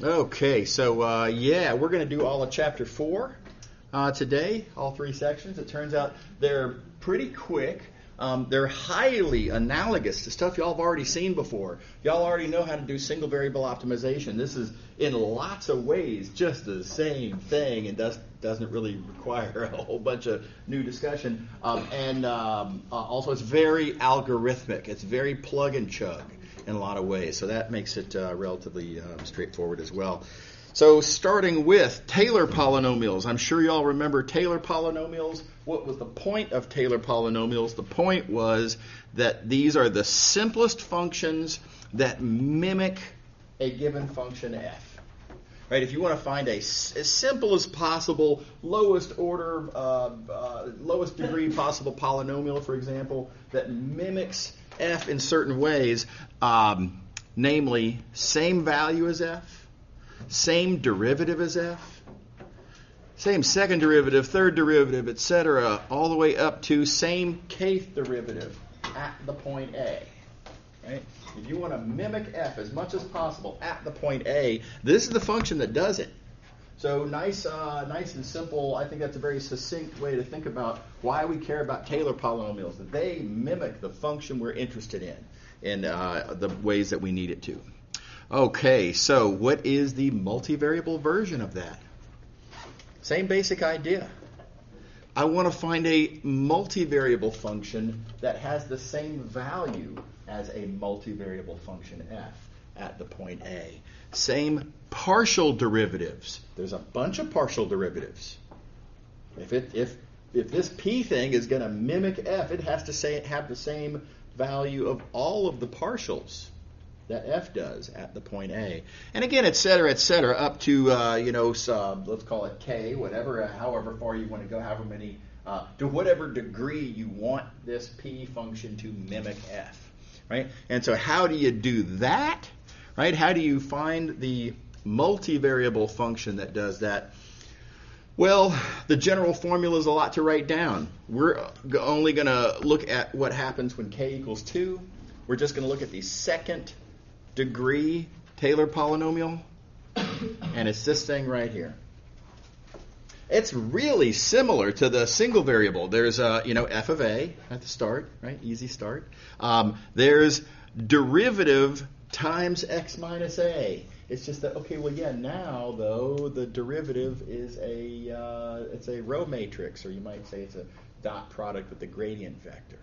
Okay, so yeah, we're going to do all of Chapter 4 today, all 3 sections. It turns out they're pretty quick. They're highly analogous to stuff y'all have already seen before. Y'all already know how to do single variable optimization. This is, in lots of ways, just the same thing and doesn't really require a whole bunch of new discussion. Also, it's very algorithmic. It's very plug and chug in a lot of ways. So that makes it relatively straightforward as well. So starting with Taylor polynomials. I'm sure you all remember Taylor polynomials. What was the point of Taylor polynomials? The point was that these are the simplest functions that mimic a given function f. Right? If you want to find as simple as possible, lowest degree possible polynomial, for example, that mimics f in certain ways, namely same value as f, same derivative as f, same second derivative, third derivative, etc., all the way up to same kth derivative at the point A. Right? If you want to mimic f as much as possible at the point A, this is the function that does it. So nice and simple. I think that's a very succinct way to think about why we care about Taylor polynomials. That they mimic the function we're interested in the ways that we need it to. Okay, so what is the multivariable version of that? Same basic idea. I want to find a multivariable function that has the same value as a multivariable function f at the point A. Same partial derivatives. There's a bunch of partial derivatives. If this p thing is going to mimic f, it has to have the same value of all of the partials that f does at the point A. And again, et cetera, up to, let's call it k, whatever, however far you want to go, however many, to whatever degree you want this p function to mimic f, right? And so how do you do that, right? How do you find the multivariable function that does that? Well, the general formula is a lot to write down. We're only going to look at what happens when k equals 2. We're just going to look at the second degree Taylor polynomial, and it's this thing right here. It's really similar to the single variable. There's f of a at the start, right? Easy start. There's derivative times x minus a. It's just that, okay, well, yeah, now, though, the derivative is it's a row matrix, or you might say it's a dot product with the gradient vector.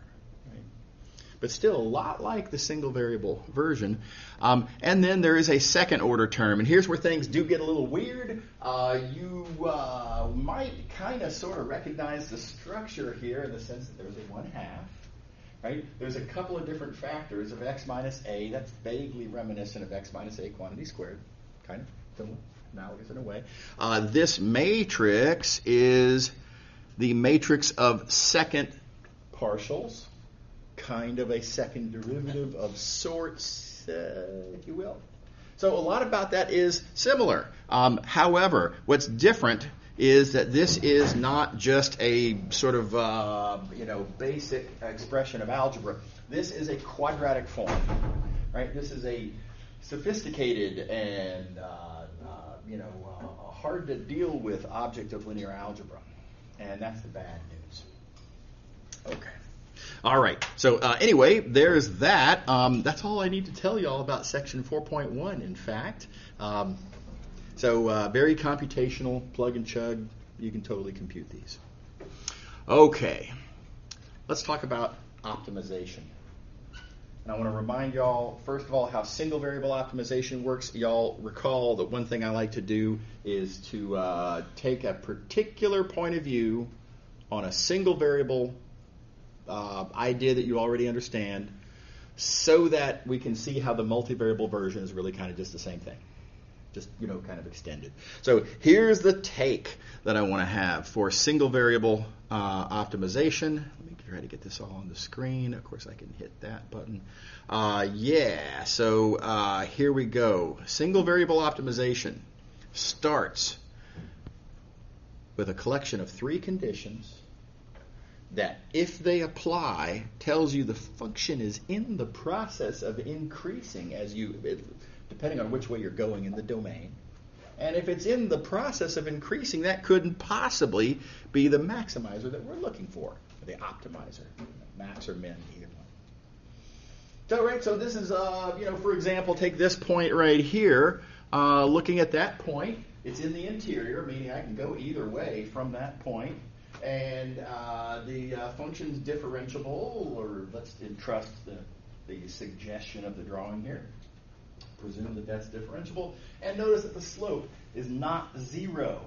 But still a lot like the single variable version. And then there is a second order term. And here's where things do get a little weird. You might kind of sort of recognize the structure here in the sense that there's a 1/2. Right? There's a couple of different factors of x minus a. That's vaguely reminiscent of x minus a quantity squared. Kind of similar, analogous in a way. This matrix is the matrix of second partials. Kind of a second derivative of sorts, if you will. So a lot about that is similar. However, what's different is that this is not just a sort of basic expression of algebra. This is a quadratic form, right? This is a sophisticated and hard to deal with object of linear algebra, and that's the bad news. Okay. All right. So anyway, there's that. That's all I need to tell you all about section 4.1, in fact. So very computational, plug and chug. You can totally compute these. Okay. Let's talk about optimization. And I want to remind y'all, first of all, how single variable optimization works. Y'all recall that one thing I like to do is to take a particular point of view on a single variable idea that you already understand, so that we can see how the multivariable version is really kind of just the same thing, just kind of extended. So here's the take that I want to have for single variable optimization. Let me try to get this all on the screen. Of course, I can hit that button. So here we go. Single variable optimization starts with a collection of 3 conditions that, if they apply, tells you the function is in the process of increasing as you, depending on which way you're going in the domain, And if it's in the process of increasing, that couldn't possibly be the maximizer that we're looking for, or the optimizer, max or min, either one. So, right, so this is, for example, take this point right here. Looking at that point, it's in the interior, meaning I can go either way from that point. And the function's differentiable, or let's entrust the suggestion of the drawing here. Presume that that's differentiable. And notice that the slope is not 0.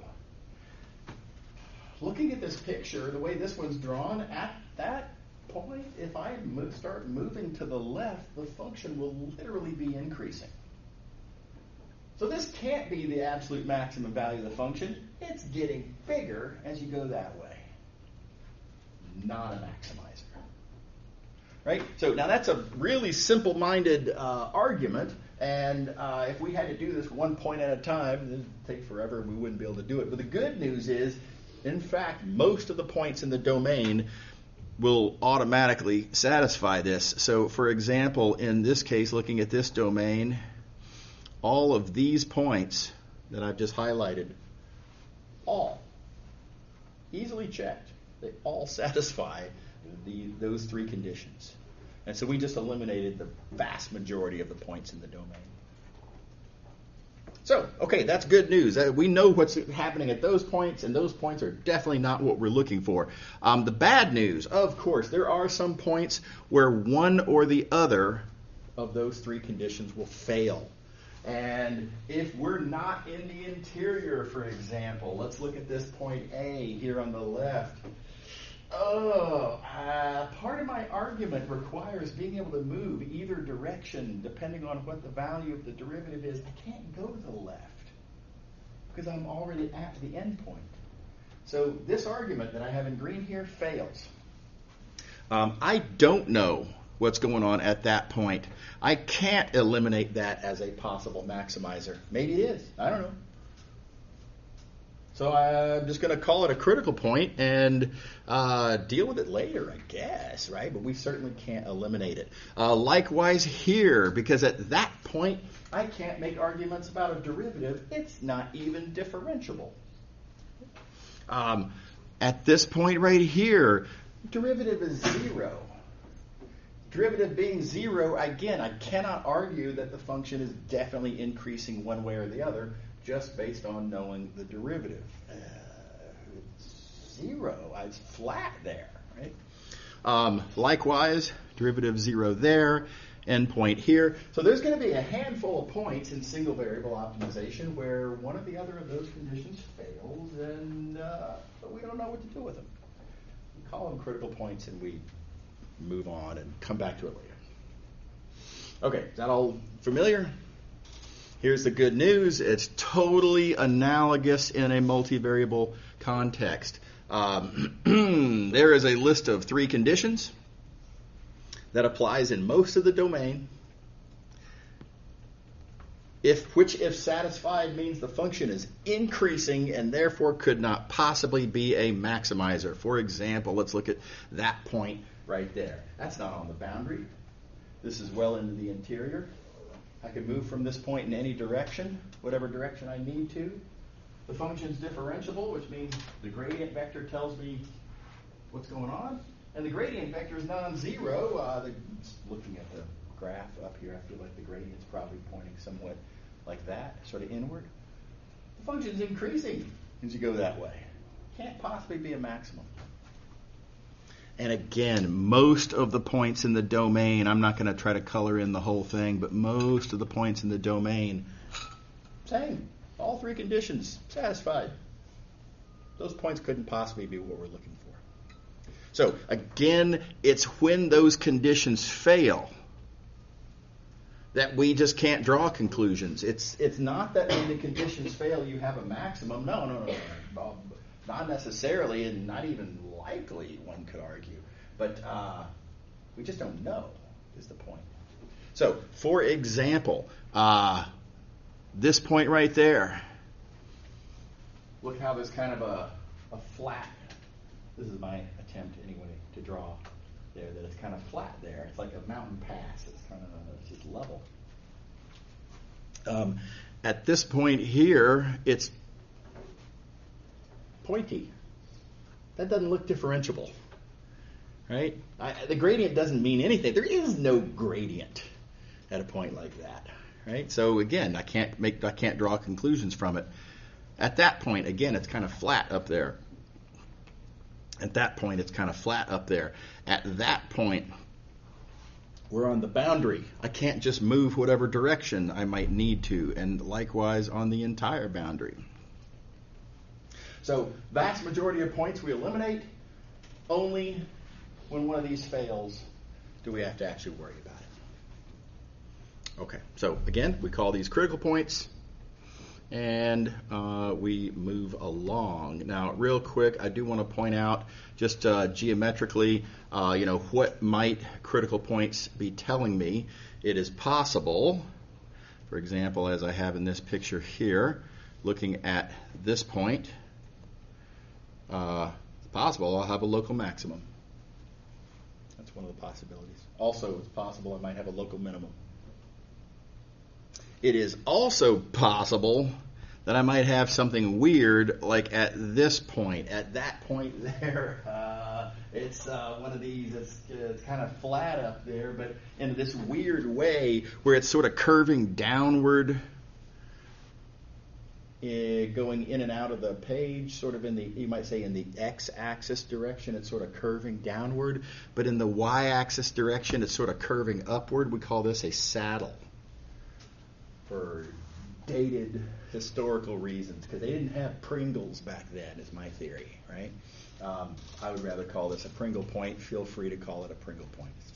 Looking at this picture, the way this one's drawn, at that point, if I start moving to the left, the function will literally be increasing. So this can't be the absolute maximum value of the function. It's getting bigger as you go that way. Not a maximizer. Right? So now that's a really simple-minded argument, and if we had to do this one point at a time, it would take forever and we wouldn't be able to do it. But the good news is, in fact, most of the points in the domain will automatically satisfy this. So, for example, in this case, looking at this domain, all of these points that I've just highlighted, all easily checked. They all satisfy those three conditions. And so we just eliminated the vast majority of the points in the domain. So, okay, that's good news. We know what's happening at those points, and those points are definitely not what we're looking for. The bad news, of course, there are some points where one or the other of those three conditions will fail. And if we're not in the interior, for example, let's look at this point A here on the left. Part of my argument requires being able to move either direction depending on what the value of the derivative is. I can't go to the left because I'm already at the end point. So this argument that I have in green here fails. I don't know what's going on at that point. I can't eliminate that as a possible maximizer. Maybe it is. I don't know. So I'm just going to call it a critical point and deal with it later, I guess, right? But we certainly can't eliminate it. Likewise here, because at that point, I can't make arguments about a derivative. It's not even differentiable. At this point right here, derivative is 0. Derivative being 0, again, I cannot argue that the function is definitely increasing one way or the other just based on knowing the derivative. It's 0. It's flat there, right? Likewise, derivative 0 there, endpoint here. So there's going to be a handful of points in single variable optimization where one or the other of those conditions fails, and but we don't know what to do with them. We call them critical points, and we move on and come back to it later. Okay, is that all familiar? Here's the good news. It's totally analogous in a multivariable context. There is a list of 3 conditions that applies in most of the domain. Which if satisfied means the function is increasing and therefore could not possibly be a maximizer. For example, let's look at that point right there. That's not on the boundary. This is well into the interior. I can move from this point in any direction, whatever direction I need to. The function's differentiable, which means the gradient vector tells me what's going on. And the gradient vector is non-zero. Looking at the graph up here, I feel like the gradient's probably pointing somewhat like that, sort of inward. The function's increasing as you go that way. Can't possibly be a maximum. And again, most of the points in the domain, I'm not going to try to color in the whole thing, but most of the points in the domain, same. All 3 conditions satisfied. Those points couldn't possibly be what we're looking for. So again, it's when those conditions fail that we just can't draw conclusions. It's not that when the conditions fail you have a maximum. No. Not necessarily, and not even likely, one could argue. But we just don't know, is the point. So, for example, this point right there, look how there's kind of a flat, this is my attempt anyway to draw there, that it's kind of flat there. It's like a mountain pass. It's kind of just level. at this point here, it's pointy. That doesn't look differentiable, right? The gradient doesn't mean anything. There is no gradient at a point like that, right? So again, I can't draw conclusions from it. At that point, again, it's kind of flat up there. At that point, it's kind of flat up there. At that point, we're on the boundary. I can't just move whatever direction I might need to, and likewise on the entire boundary. So vast majority of points we eliminate. Only when one of these fails do we have to actually worry about it. Okay, so again, we call these critical points, and we move along. Now, real quick, I do want to point out just geometrically, what might critical points be telling me? It is possible, for example, as I have in this picture here, looking at this point, it's possible I'll have a local maximum. That's one of the possibilities. Also, it's possible I might have a local minimum. It is also possible that I might have something weird, like at this point. At that point there, it's one of these, it's kind of flat up there, but in this weird way where it's sort of curving downward, going in and out of the page, sort of you might say in the x-axis direction, it's sort of curving downward, but in the y-axis direction, it's sort of curving upward. We call this a saddle for dated historical reasons, because they didn't have Pringles back then, is my theory, right? I would rather call this a Pringle point. Feel free to call it a Pringle point. It's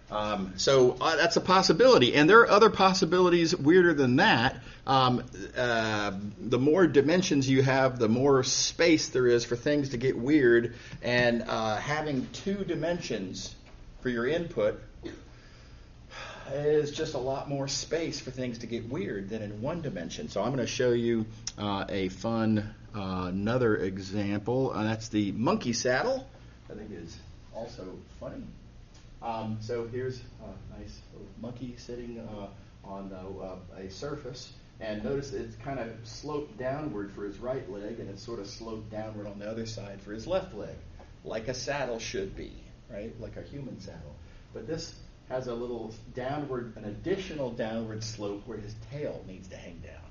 fine. So that's a possibility, and there are other possibilities weirder than that. The more dimensions you have, the more space there is for things to get weird, and having 2 dimensions for your input is just a lot more space for things to get weird than in 1 dimension. So I'm going to show you a fun another example, and that's the monkey saddle. I think is also funny. So here's a nice little monkey sitting on a surface, and notice it's kind of sloped downward for his right leg, and it's sort of sloped downward on the other side for his left leg, like a saddle should be, right? Like a human saddle. But this has a little an additional downward slope where his tail needs to hang down,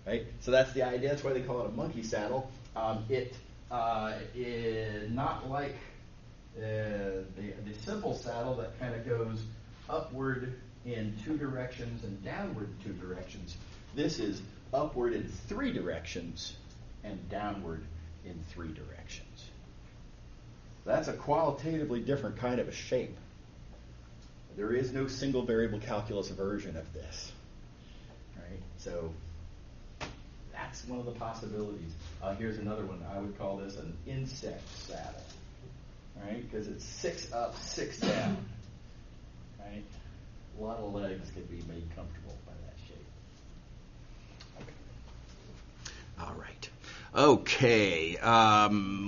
right? So that's the idea. That's why they call it a monkey saddle. It is not like the simple saddle that kind of goes upward in 2 directions and downward in 2 directions. This is upward in 3 directions and downward in 3 directions. That's a qualitatively different kind of a shape. There is no single variable calculus version of this, right? So that's one of the possibilities. Here's another one. I would call this an insect saddle, right? Because it's 6 up, 6 down, right? A lot of legs could be made comfortable by that shape. Okay. All right. Okay.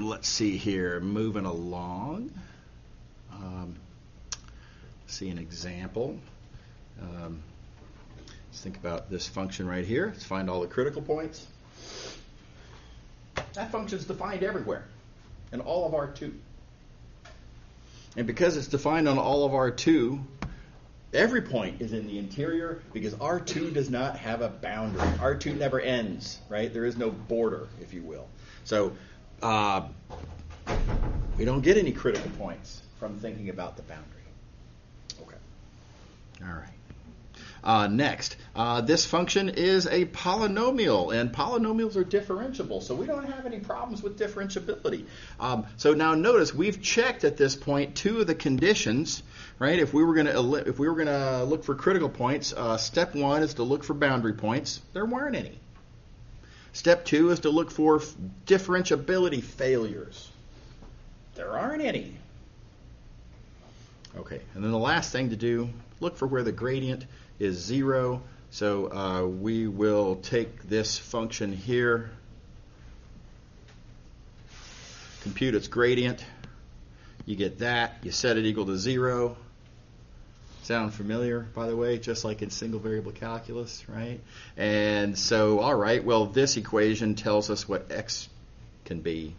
Let's see here. Moving along. See an example. Let's think about this function right here. Let's find all the critical points. That function is defined everywhere in all of R2. And because it's defined on all of R2, every point is in the interior because R2 does not have a boundary. R2 never ends, right? There is no border, if you will. So we don't get any critical points from thinking about the boundary. All right. Next, this function is a polynomial, and polynomials are differentiable, so we don't have any problems with differentiability. So now notice we've checked at this point 2 of the conditions, right? If we were going to look for critical points, step 1 is to look for boundary points. There weren't any. Step 2 is to look for differentiability failures. There aren't any. Okay, and then the last thing to do, look for where the gradient is 0. So we will take this function here, compute its gradient. You get that. You set it equal to 0. Sound familiar, by the way, just like in single variable calculus, right? And so, all right, well, this equation tells us what x can be,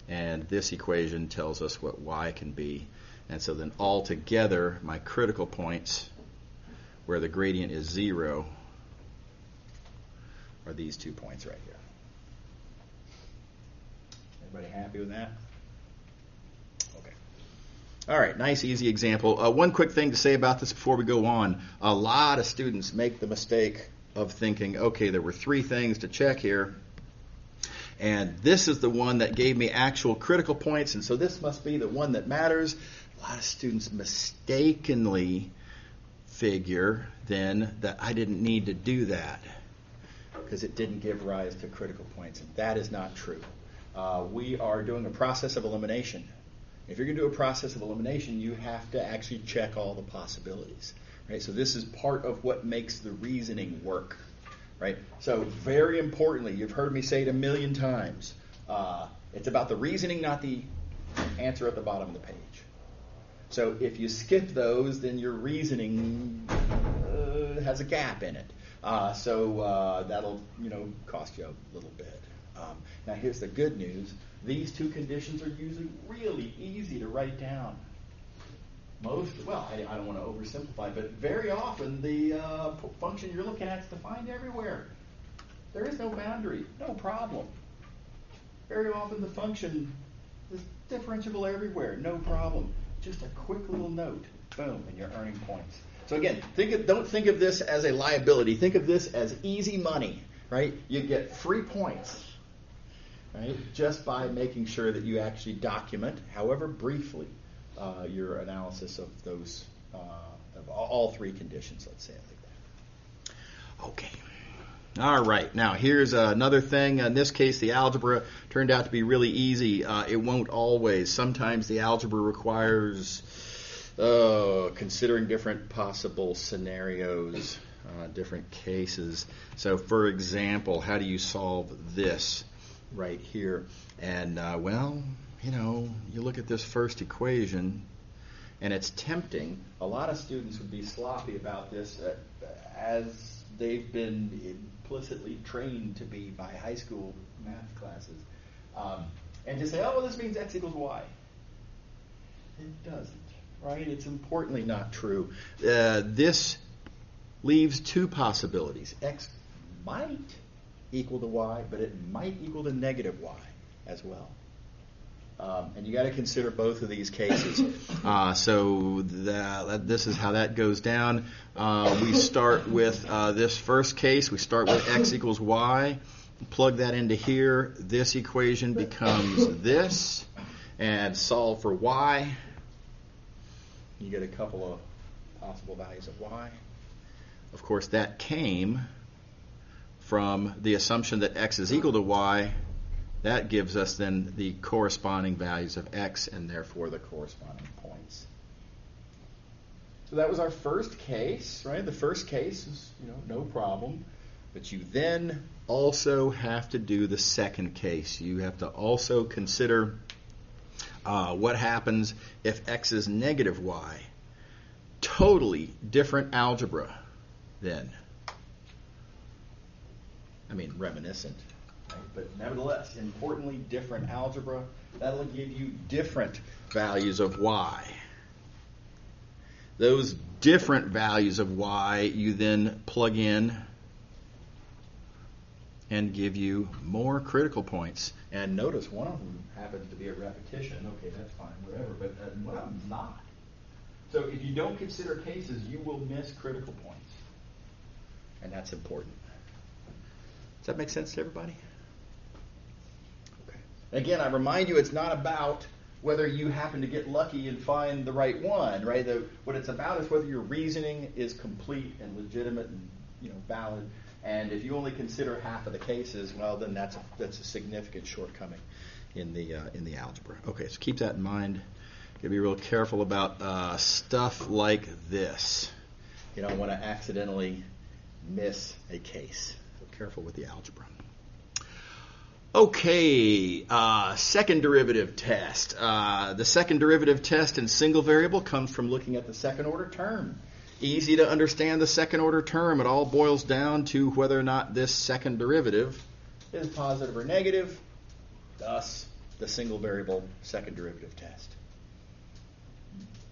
and this equation tells us what y can be. And so then all together, my critical points, where the gradient is 0, are these 2 points right here. Everybody happy with that? Okay. All right, nice, easy example. One quick thing to say about this before we go on. A lot of students make the mistake of thinking, okay, there were 3 things to check here, and this is the one that gave me actual critical points, and so this must be the one that matters. A lot of students mistakenly figure then that I didn't need to do that because it didn't give rise to critical points, and that is not true. We are doing a process of elimination. If you're going to do a process of elimination, you have to actually check all the possibilities, right? So this is part of what makes the reasoning work, right? So very importantly, you've heard me say it a million times, it's about the reasoning, not the answer at the bottom of the page. So if you skip those, then your reasoning has a gap in it. So that'll, cost you a little bit. Now here's the good news. These 2 conditions are usually really easy to write down. I don't want to oversimplify, but very often the function you're looking at is defined everywhere. There is no boundary, no problem. Very often the function is differentiable everywhere, no problem. Just a quick little note, boom, and you're earning points. So again, don't think of this as a liability. Think of this as easy money, right? You get free points, right, just by making sure that you actually document, however briefly, your analysis of those, of all 3 conditions, let's say it like that. Okay. All right. Now, here's another thing. In this case, the algebra turned out to be really easy. It won't always. Sometimes the algebra requires considering different possible scenarios, different cases. So, for example, how do you solve this right here? And, you look at this first equation, and it's tempting. A lot of students would be sloppy about this as they've been implicitly trained to be by high school math classes. And just say, this means x equals y. It doesn't, right? It's importantly not true. This leaves 2 possibilities. X might equal to y, but it might equal to negative y as well. And you got to consider both of these cases. So this is how that goes down. We start with this first case. We start with x equals y. Plug that into here. This equation becomes this. And solve for y. You get a couple of possible values of y. Of course, that came from the assumption that x is equal to y. That gives us then the corresponding values of x and therefore the corresponding points. So that was our first case, right? The first case is, no problem. But you then also have to do the second case. You have to also consider what happens if x is negative y. Totally different algebra then. Reminiscent. But nevertheless, importantly, different algebra. That'll give you different values of y. Those different values of y you then plug in and give you more critical points. And notice one of them happens to be a repetition. Okay, that's fine, whatever. But one of them's not. So if you don't consider cases, you will miss critical points. And that's important. Does that make sense to everybody? Again, I remind you, it's not about whether you happen to get lucky and find the right one, right? What it's about is whether your reasoning is complete and legitimate and valid. And if you only consider half of the cases, well, then that's a significant shortcoming in the algebra. Okay, so keep that in mind. You gotta be real careful about stuff like this. You don't want to accidentally miss a case. So careful with the algebra. Okay, second derivative test. The second derivative test in single variable comes from looking at the second order term. Easy to understand the second order term. It all boils down to whether or not this second derivative is positive or negative, thus the single variable second derivative test.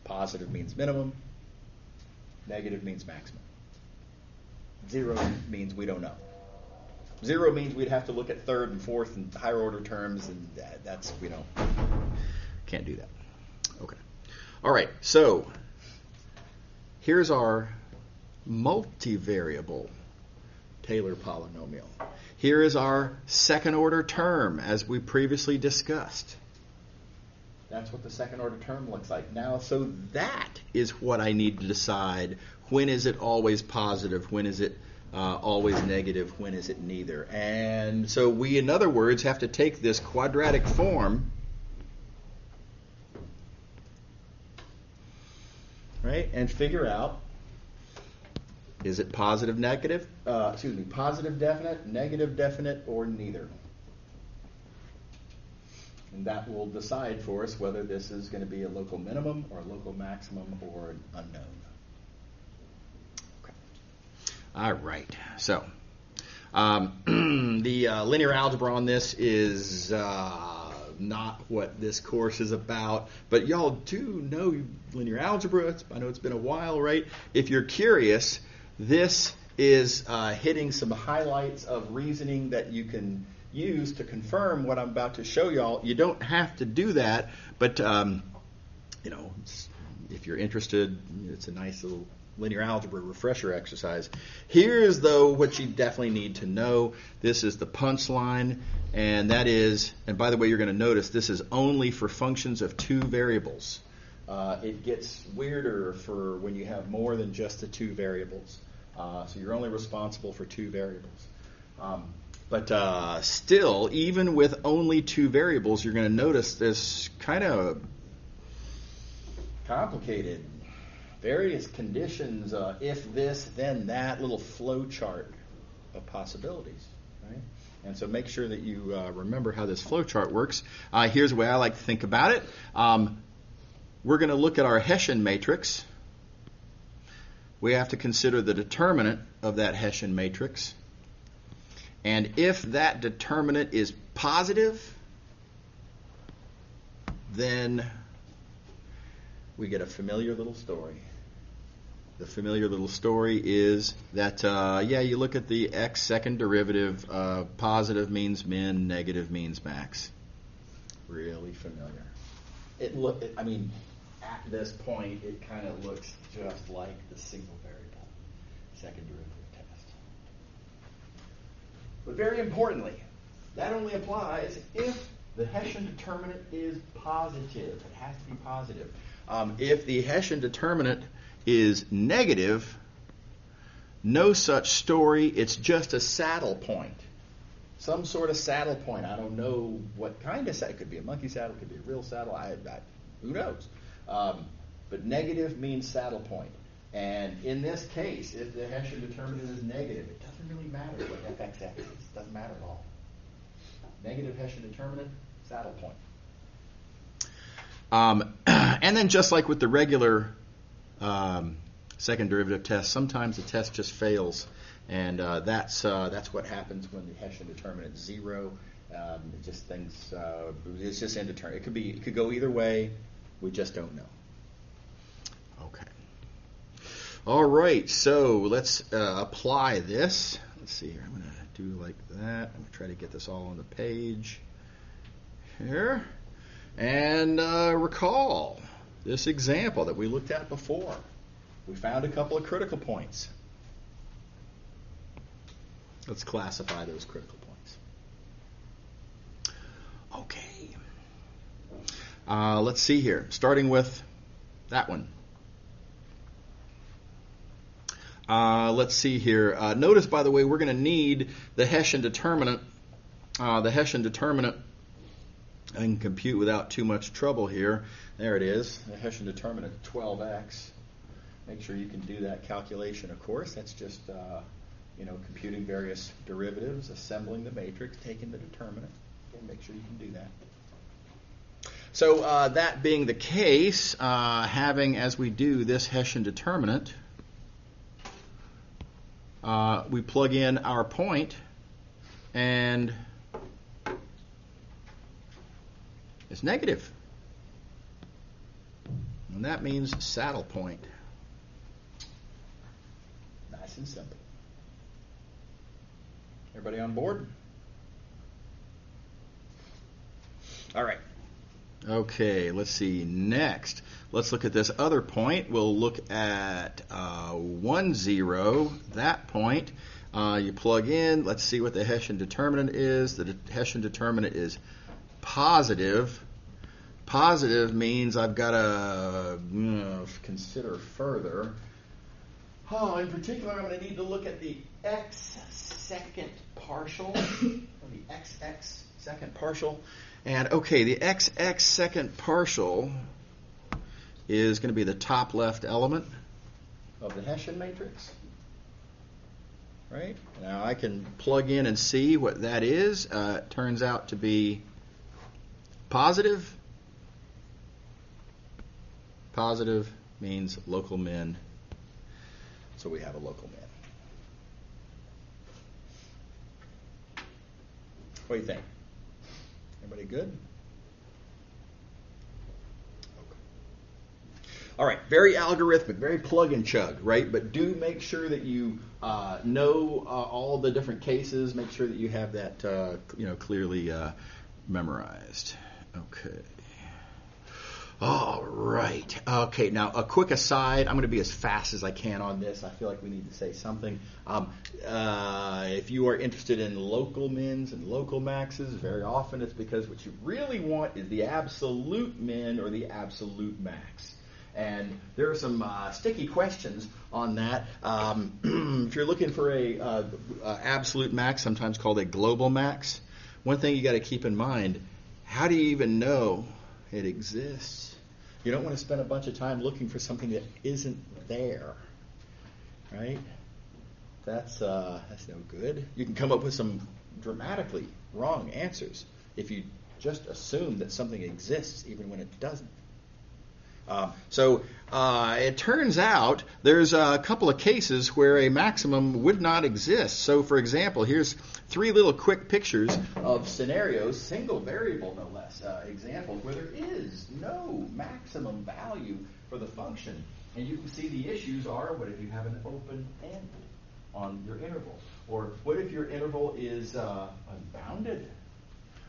Positive means minimum, negative means maximum. 0 means we don't know. 0 means we'd have to look at third and fourth and higher order terms, and that's, we can't do that. Okay. All right, so here's our multivariable Taylor polynomial. Here is our second order term, as we previously discussed. That's what the second order term looks like. Now, so that is what I need to decide. When is it always positive? When is it always negative? When is it neither? And so we, in other words, have to take this quadratic form, right, and figure out, is it positive, negative? Positive definite, negative definite, or neither? And that will decide for us whether this is going to be a local minimum or a local maximum or an unknown. Okay. All right. So the linear algebra on this is not what this course is about, but y'all do know linear algebra. I know it's been a while, right? If you're curious, this is hitting some highlights of reasoning that you can use to confirm what I'm about to show y'all. You don't have to do that, but if you're interested, it's a nice little linear algebra refresher exercise. Here's, though, what you definitely need to know. This is the punchline, and that is, and by the way, you're going to notice this is only for functions of two variables. It gets weirder for when you have more than just the two variables. So you're only responsible for two variables. But still, even with only two variables, you're going to notice this kind of complicated, various conditions, if this, then that, little flow chart of possibilities, right? And so make sure that you remember how this flow chart works. Here's the way I like to think about it. We're going to look at our Hessian matrix. We have to consider the determinant of that Hessian matrix. And if that determinant is positive, then we get a familiar little story. The familiar little story is that, you look at the x second derivative. Positive means min, negative means max. Really familiar. At this point, it kind of looks just like the single variable second derivative test. But very importantly, that only applies if the Hessian determinant is positive. It has to be positive. If the Hessian determinant is negative, no such story. It's just a saddle point. Some sort of saddle point. I don't know what kind of saddle. It could be a monkey saddle. It could be a real saddle. Who knows? But negative means saddle point. And in this case, if the Hessian determinant is negative, it doesn't really matter what fx is. It doesn't matter at all. Negative Hessian determinant, saddle point. And then just like with the regular second derivative test, sometimes the test just fails. And that's what happens when the Hessian determinant is 0. It's just indeterminate. It could go either way. We just don't know. Okay. All right. So let's apply this. Let's see here. I'm going to do like that. I'm going to try to get this all on the page here. And recall this example that we looked at before. We found a couple of critical points. Let's classify those critical points. Okay. Let's see here. Starting with that one. Let's see here. Notice, by the way, we're going to need the Hessian determinant. I can compute without too much trouble here. There it is. The Hessian determinant 12x. Make sure you can do that calculation, of course. That's just computing various derivatives, assembling the matrix, taking the determinant. Okay, make sure you can do that. So that being the case, having as we do this Hessian determinant, we plug in our point, and it's negative. And that means saddle point. Nice and simple. Everybody on board? All right. Okay, let's see. Next, let's look at this other point. We'll look at 1, 0, that point. You plug in. Let's see what the Hessian determinant is. The Hessian determinant is positive. Positive means I've got to consider further. In particular, I'm going to need to look at the x second partial, or the xx second partial. And okay, the xx second partial is going to be the top left element of the Hessian matrix. Right? Now I can plug in and see what that is. It turns out to be positive. Positive means local min. So we have a local min. What do you think? Everybody good? Okay. All right, very algorithmic, very plug and chug, right? But do make sure that you know all the different cases. Make sure that you have that clearly memorized. Okay. All right. Okay, now a quick aside. I'm going to be as fast as I can on this. I feel like we need to say something. If you are interested in local mins and local maxes, very often it's because what you really want is the absolute min or the absolute max. And there are some sticky questions on that. If you're looking for a absolute max, sometimes called a global max, one thing you got to keep in mind, how do you even know it exists? You don't want to spend a bunch of time looking for something that isn't there, right? That's no good. You can come up with some dramatically wrong answers if you just assume that something exists even when it doesn't. So it turns out there's a couple of cases where a maximum would not exist. So, for example, here's 3 little quick pictures of scenarios, single variable no less, examples where there is no maximum value for the function. And you can see the issues are, what if you have an open end on your interval? Or what if your interval is unbounded?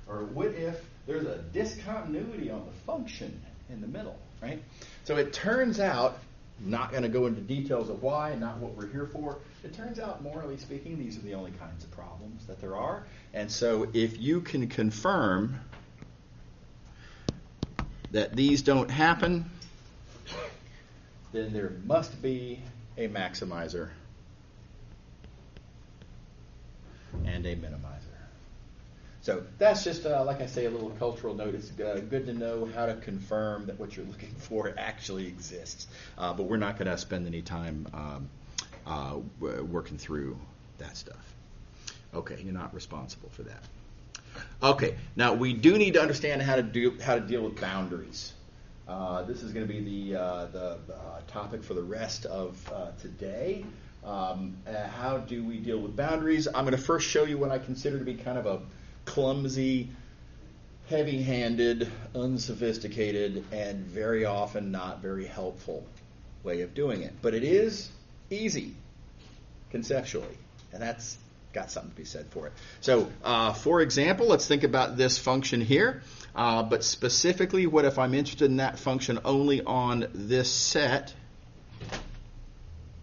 Or what if there's a discontinuity on the function in the middle, right? So it turns out, not going to go into details of why, not what we're here for. It turns out, morally speaking, these are the only kinds of problems that there are. And so if you can confirm that these don't happen, then there must be a maximizer and a minimizer. So that's just, like I say, a little cultural note. It's good to know how to confirm that what you're looking for actually exists. But we're not going to spend any time working through that stuff. Okay, you're not responsible for that. Okay, now we do need to understand how to deal with boundaries. This is going to be the topic for the rest of today. How do we deal with boundaries? I'm going to first show you what I consider to be kind of a clumsy, heavy-handed, unsophisticated, and very often not very helpful way of doing it. But it is easy, conceptually, and that's got something to be said for it. So, for example, let's think about this function here, but specifically, what if I'm interested in that function only on this set,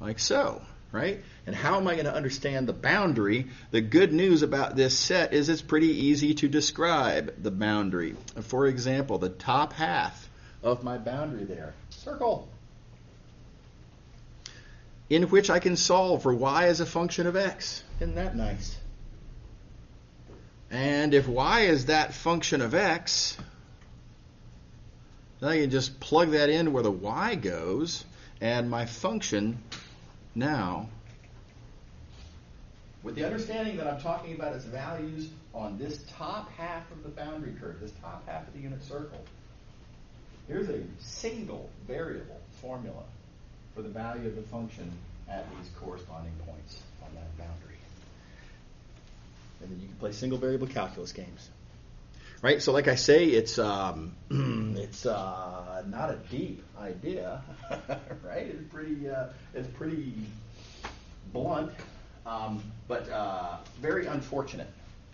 like so, right? And how am I going to understand the boundary? The good news about this set is it's pretty easy to describe the boundary. For example, the top half of my boundary there, circle, in which I can solve for y as a function of x. Isn't that nice? And if y is that function of x, then I can just plug that in where the y goes, and my function now, with the understanding that I'm talking about its values on this top half of the boundary curve, this top half of the unit circle, here's a single variable formula for the value of the function at these corresponding points on that boundary. And then you can play single variable calculus games. Right? So like I say, it's not a deep idea, right? It's pretty blunt, but very unfortunate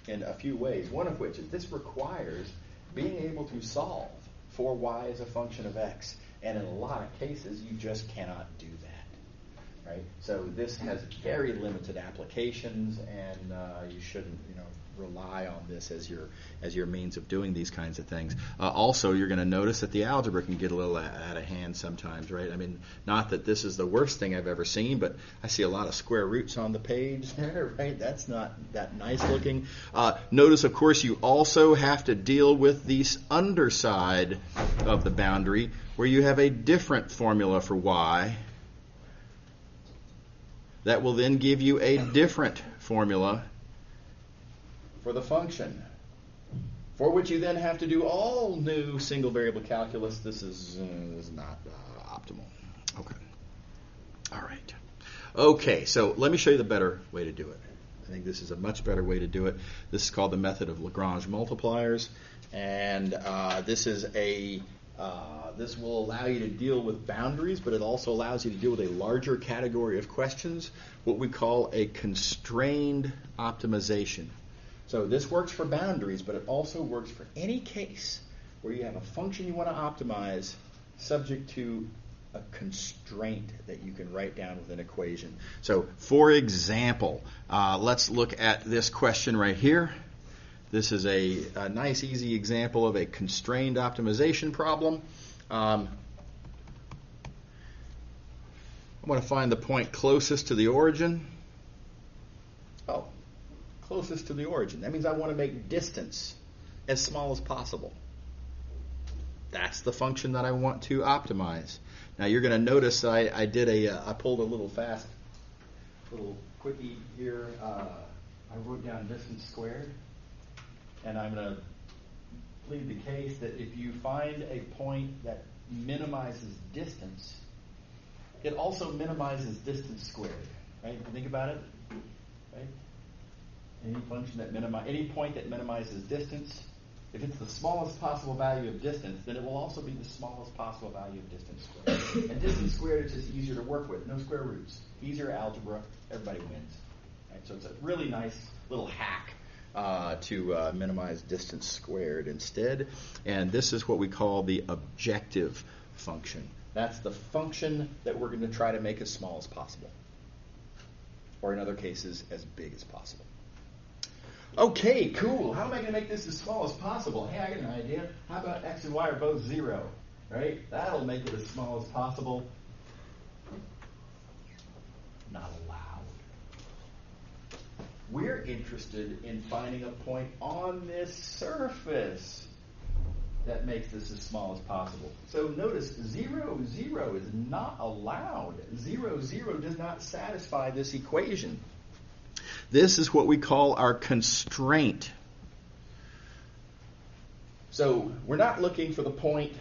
in a few ways. One of which is this requires being able to solve for y as a function of x. And in a lot of cases, you just cannot do that, right? So this has very limited applications, and you shouldn't, rely on this as your means of doing these kinds of things. Also, you're going to notice that the algebra can get a little out of hand sometimes, right? I mean, not that this is the worst thing I've ever seen, but I see a lot of square roots on the page there, right? That's not that nice looking. Notice, of course, you also have to deal with the underside of the boundary, where you have a different formula for y that will then give you a different formula for the function, for which you then have to do all new single variable calculus. This is not optimal. Okay. All right. Okay, so let me show you the better way to do it. I think this is a much better way to do it. This is called the method of Lagrange multipliers, and this will allow you to deal with boundaries, but it also allows you to deal with a larger category of questions, what we call a constrained optimization. So this works for boundaries, but it also works for any case where you have a function you want to optimize subject to a constraint that you can write down with an equation. So, for example, let's look at this question right here. This is a nice, easy example of a constrained optimization problem. I want to find the point closest to the origin. Oh, closest to the origin. That means I want to make distance as small as possible. That's the function that I want to optimize. Now you're going to notice I pulled a little quickie here. I wrote down distance squared, and I'm going to plead the case that if you find a point that minimizes distance, it also minimizes distance squared. Right? Think about it. Right? Any point that minimizes distance, if it's the smallest possible value of distance, then it will also be the smallest possible value of distance squared. And distance squared is just easier to work with. No square roots. Easier algebra. Everybody wins. Right? So it's a really nice little hack to minimize distance squared instead. And this is what we call the objective function. That's the function that we're going to try to make as small as possible. Or in other cases, as big as possible. Okay, cool. How am I going to make this as small as possible? Hey, I got an idea. How about x and y are both 0? Right? That'll make it as small as possible. Not allowed. We're interested in finding a point on this surface that makes this as small as possible. So notice 0, 0 is not allowed. 0, 0 does not satisfy this equation. This is what we call our constraint. So we're not looking for the point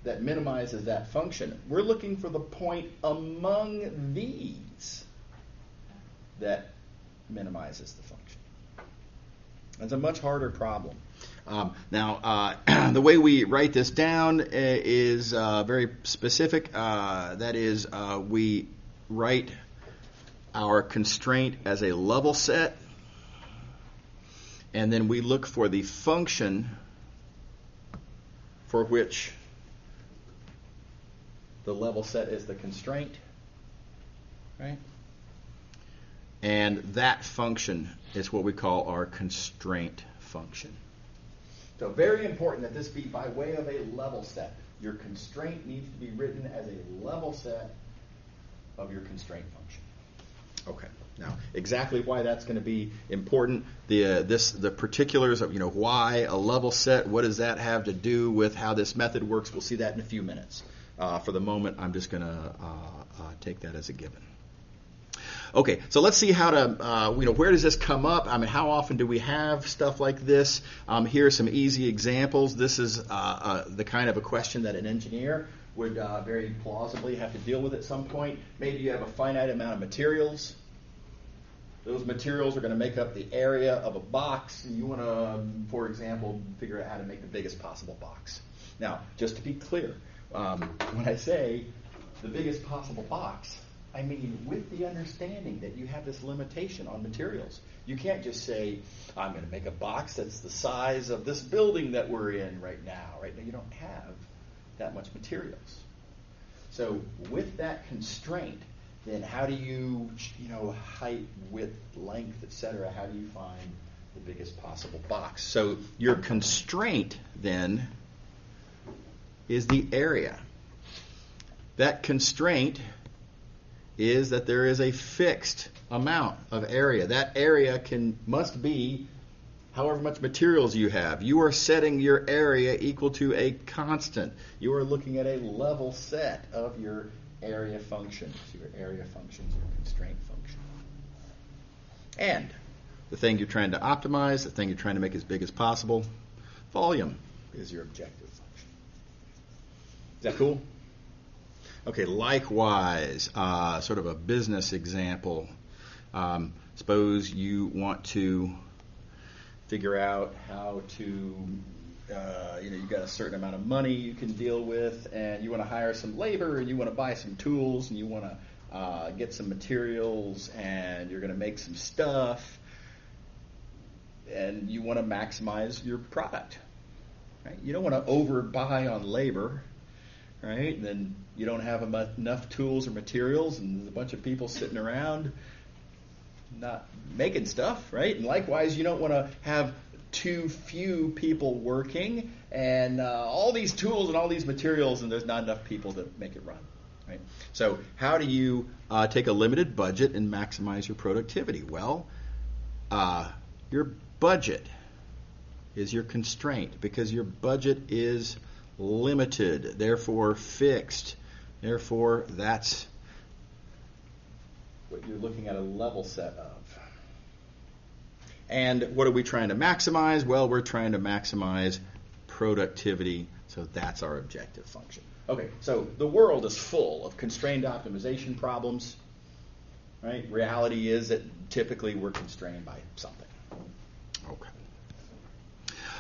that minimizes that function. We're looking for the point among these that minimizes the function. That's a much harder problem. Now, the way we write this down is very specific. That is, we write our constraint as a level set, and then we look for the function for which the level set is the constraint, right? And that function is what we call our constraint function. So very important that this be by way of a level set. Your constraint needs to be written as a level set of your constraint function. Okay. Now, exactly why that's going to be important, the particulars of why a level set, what does that have to do with how this method works? We'll see that in a few minutes. For the moment, I'm just going to take that as a given. Okay, so let's see how to, where does this come up? I mean, how often do we have stuff like this? Here are some easy examples. This is the kind of a question that an engineer would very plausibly have to deal with at some point. Maybe you have a finite amount of materials, Those materials are going to make up the area of a box, and you want to, for example, figure out how to make the biggest possible box. Now, just to be clear, when I say the biggest possible box, I mean with the understanding that you have this limitation on materials. You can't just say, I'm going to make a box that's the size of this building that we're in right now. Right now, you don't have that much materials. So with that constraint, then how do you, height, width, length, etc., how do you find the biggest possible box? So your constraint, then, is the area. That constraint is that there is a fixed amount of area. That area must be however much materials you have. You are setting your area equal to a constant. You are looking at a level set of your area functions. Your area functions, your constraint function. And the thing you're trying to optimize, the thing you're trying to make as big as possible, volume is your objective function. Is that cool? Okay, likewise, sort of a business example. Suppose you want to figure out how to, you've got a certain amount of money you can deal with, and you want to hire some labor, and you want to buy some tools, and you want to get some materials, and you're going to make some stuff, and you want to maximize your product. Right? You don't want to overbuy on labor, right? And then you don't have enough tools or materials, and there's a bunch of people sitting around not making stuff, right? And likewise, you don't want to have too few people working and all these tools and all these materials, and there's not enough people to make it run, right? So how do you take a limited budget and maximize your productivity? Well, your budget is your constraint because your budget is limited, therefore fixed. Therefore, that's what you're looking at a level set of. And what are we trying to maximize? Well, we're trying to maximize productivity, so that's our objective function. Okay, so the world is full of constrained optimization problems, right? Reality is that typically we're constrained by something. Okay.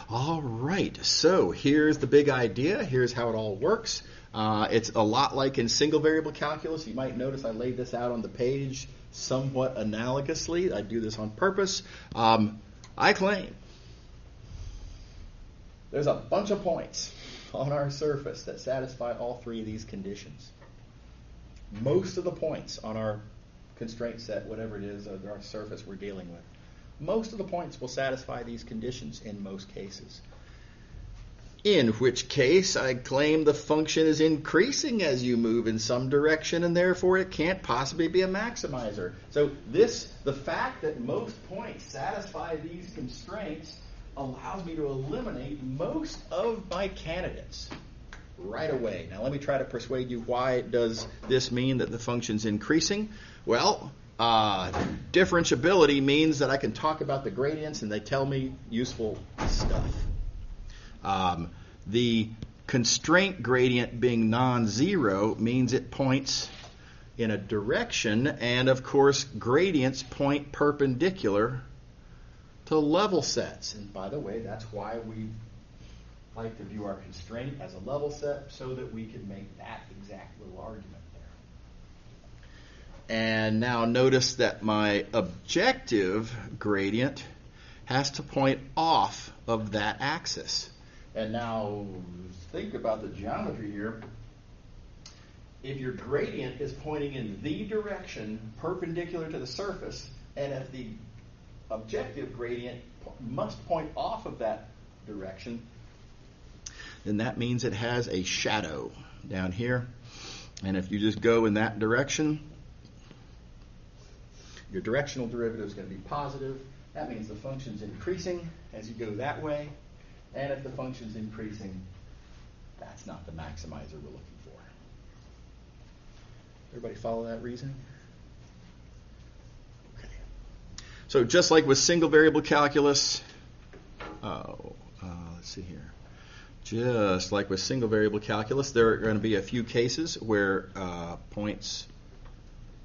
All right, so here's the big idea. Here's how it all works. It's a lot like in single variable calculus. You might notice I laid this out on the page somewhat analogously. I do this on purpose. I claim there's a bunch of points on our surface that satisfy all three of these conditions. Most of the points on our constraint set, whatever it is, of our surface we're dealing with, most of the points will satisfy these conditions in most cases. In which case, I claim the function is increasing as you move in some direction, and therefore it can't possibly be a maximizer. So the fact that most points satisfy these constraints allows me to eliminate most of my candidates right away. Now let me try to persuade you why does this mean that the function's increasing. Well, differentiability means that I can talk about the gradients and they tell me useful stuff. The constraint gradient being non-zero means it points in a direction, and of course gradients point perpendicular to level sets. And by the way, that's why we like to view our constraint as a level set, so that we can make that exact little argument there. And now notice that my objective gradient has to point off of that axis. And now think about the geometry here. If your gradient is pointing in the direction perpendicular to the surface, and if the objective gradient must point off of that direction, then that means it has a shadow down here. And if you just go in that direction, your directional derivative is going to be positive. That means the function's increasing as you go that way. And if the function's increasing, that's not the maximizer we're looking for. Everybody follow that reasoning? Okay. So just like with single variable calculus, let's see here. Just like with single variable calculus, there are going to be a few cases where points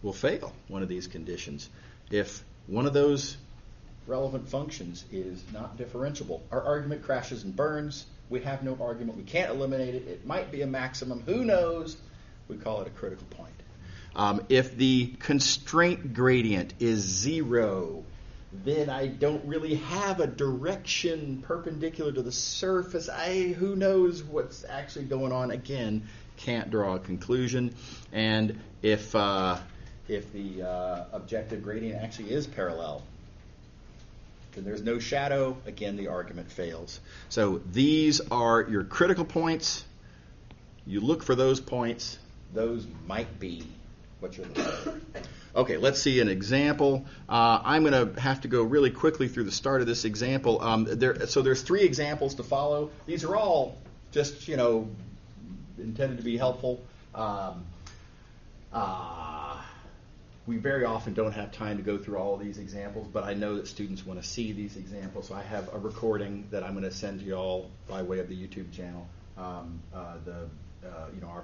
will fail one of these conditions. If one of those relevant functions is not differentiable. Our argument crashes and burns. We have no argument. We can't eliminate it. It might be a maximum. Who knows? We call it a critical point. If the constraint gradient is 0, then I don't really have a direction perpendicular to the surface. Who knows what's actually going on? Again, can't draw a conclusion. And if the objective gradient actually is parallel, then there's no shadow. Again, the argument fails. So these are your critical points. You look for those points. Those might be what you're looking for. Okay, let's see an example. I'm going to have to go really quickly through the start of this example. So there's 3 examples to follow. These are all just, intended to be helpful. We very often don't have time to go through all of these examples, but I know that students want to see these examples, so I have a recording that I'm going to send to you all by way of the YouTube channel, our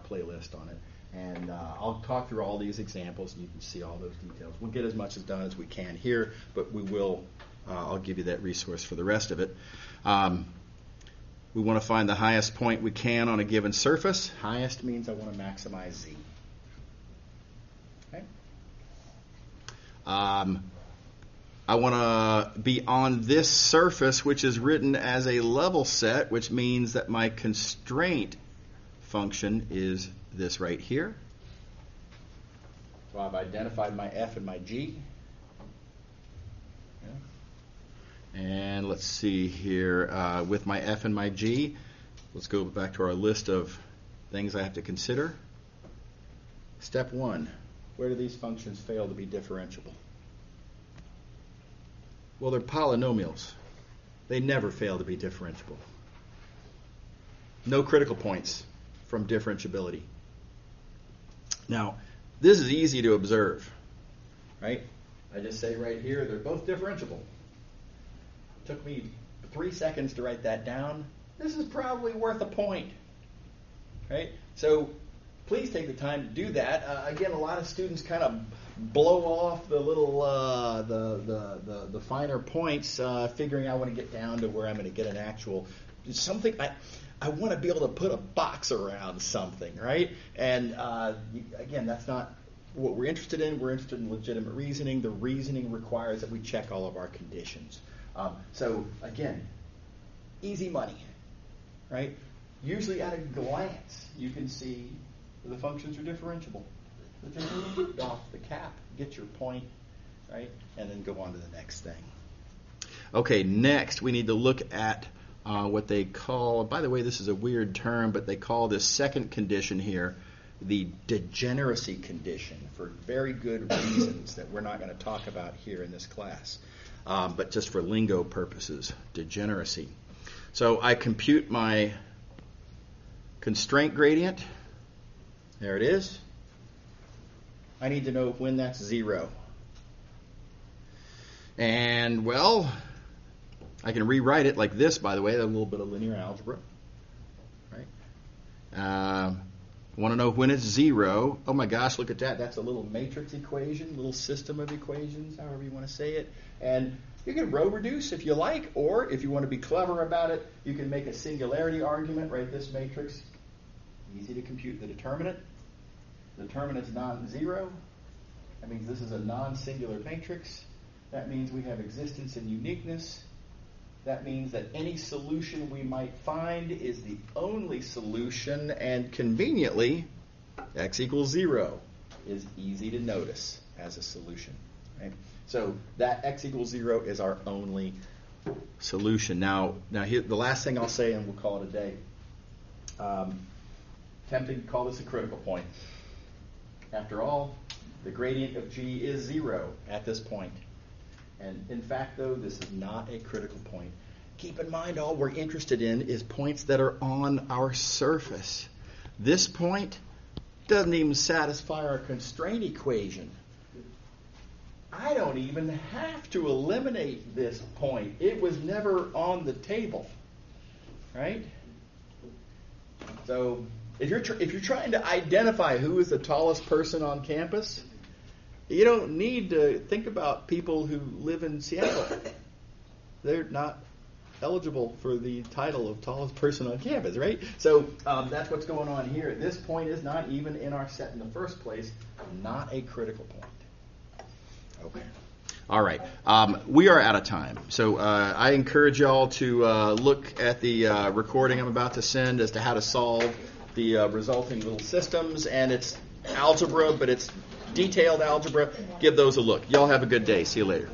playlist on it. And I'll talk through all these examples, and you can see all those details. We'll get as much as done as we can here, but we will. I'll give you that resource for the rest of it. We want to find the highest point we can on a given surface. Highest means I want to maximize z. Okay. I want to be on this surface, which is written as a level set, which means that my constraint function is this right here. So I've identified my f and my g. Yeah. And let's see here, with my f and my g, let's go back to our list of things I have to consider. Step 1, where do these functions fail to be differentiable? Well, they're polynomials. They never fail to be differentiable. No critical points from differentiability. Now, this is easy to observe, right? I just say right here, they're both differentiable. It took me 3 seconds to write that down. This is probably worth a point, right? So please take the time to do that. Again, a lot of students kind of blow off the little, the finer points, figuring I want to get down to where I'm going to get an actual something. I want to be able to put a box around something, right? And again, that's not what we're interested in. We're interested in legitimate reasoning. The reasoning requires that we check all of our conditions. So again, easy money, right? Usually at a glance, you can see the functions are differentiable. Just read off the cap, get your point, right? And then go on to the next thing. Okay, next we need to look at what they call, by the way, this is a weird term, but they call this second condition here the degeneracy condition for very good reasons that we're not going to talk about here in this class, but just for lingo purposes, degeneracy. So I compute my constraint gradient. There it is. I need to know when that's 0. And, well, I can rewrite it like this, by the way, a little bit of linear algebra. Right? I want to know when it's 0. Oh my gosh, look at that. That's a little matrix equation, little system of equations, however you want to say it. And you can row reduce if you like, or if you want to be clever about it, you can make a singularity argument, write this matrix. Easy to compute the determinant. The determinant's non-zero. That means this is a non-singular matrix. That means we have existence and uniqueness. That means that any solution we might find is the only solution, and conveniently, x equals 0 is easy to notice as a solution. Right? So that x equals 0 is our only solution. Now here, the last thing I'll say, and we'll call it a day. Tempting to call this a critical point. After all, the gradient of g is 0 at this point. And in fact, though, this is not a critical point. Keep in mind, all we're interested in is points that are on our surface. This point doesn't even satisfy our constraint equation. I don't even have to eliminate this point. It was never on the table, right? So if you're trying to identify who is the tallest person on campus, You don't need to think about people who live in Seattle. They're not eligible for the title of tallest person on campus, right? So that's what's going on here. This point is not even in our set in the first place. Not a critical point. Okay. All right. We are out of time. So I encourage y'all to look at the recording I'm about to send as to how to solve the resulting little systems. And it's algebra, but it's detailed algebra. Give those a look. Y'all have a good day. See you later.